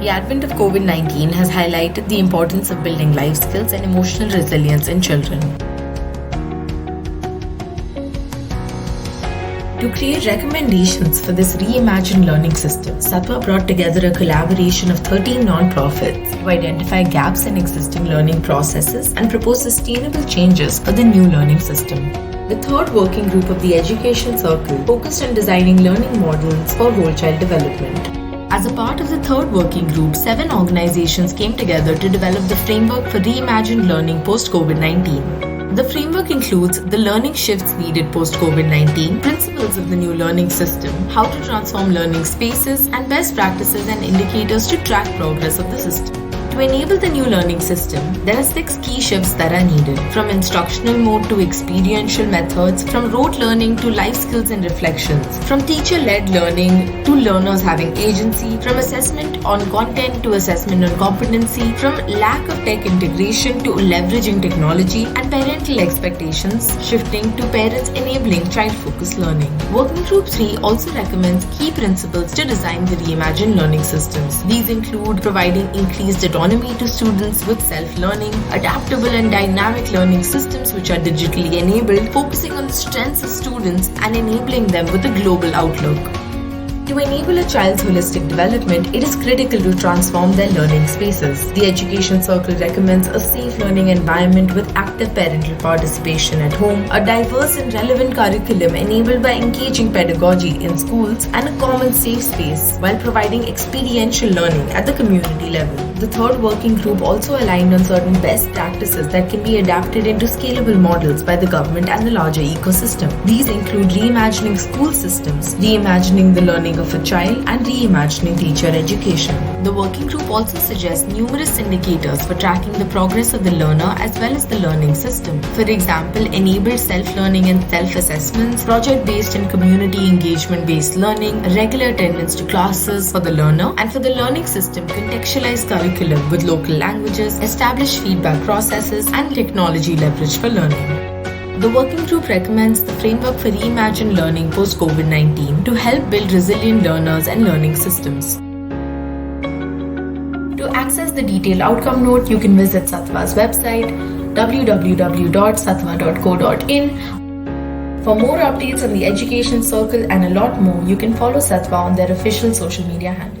The advent of COVID-19 has highlighted the importance of building life skills and emotional resilience in children. To create recommendations for this reimagined learning system, Sattva brought together a collaboration of 13 non-profits to identify gaps in existing learning processes and propose sustainable changes for the new learning system. The third working group of the Education Circle focused on designing learning models for whole child development. As a part of the third working group, 7 organizations came together to develop the framework for reimagined learning post-COVID-19. The framework includes the learning shifts needed post-COVID-19, principles of the new learning system, how to transform learning spaces, and best practices and indicators to track progress of the system. To enable the new learning system, there are 6 key shifts that are needed, from instructional mode to experiential methods, from rote learning to life skills and reflections, from teacher-led learning to learners having agency, from assessment on content to assessment on competency, from lack of tech integration to leveraging technology, and parental expectations shifting to parents enabling child-focused learning. Working Group 3 also recommends key principles to design the reimagined learning systems. These include providing increased autonomy to students with self-learning, adaptable and dynamic learning systems which are digitally enabled, focusing on the strengths of students and enabling them with a global outlook. To enable a child's holistic development, it is critical to transform their learning spaces. The Education Circle recommends a safe learning environment with active parental participation at home, a diverse and relevant curriculum enabled by engaging pedagogy in schools, and a common safe space while providing experiential learning at the community level. The third working group also aligned on certain best practices that can be adapted into scalable models by the government and the larger ecosystem. These include reimagining school systems, reimagining the learning of a child, and reimagining teacher education. The working group also suggests numerous indicators for tracking the progress of the learner as well as the learning system. For example, enabled self-learning and self-assessments, project-based and community engagement-based learning, regular attendance to classes for the learner, and for the learning system, contextualized curriculum with local languages, established feedback processes, and technology leverage for learning. The working group recommends the framework for reimagined learning post-COVID-19 to help build resilient learners and learning systems. To access the detailed outcome note, you can visit Sattva's website www.sattva.co.in. For more updates on the Education Circle and a lot more, you can follow Sattva on their official social media handles.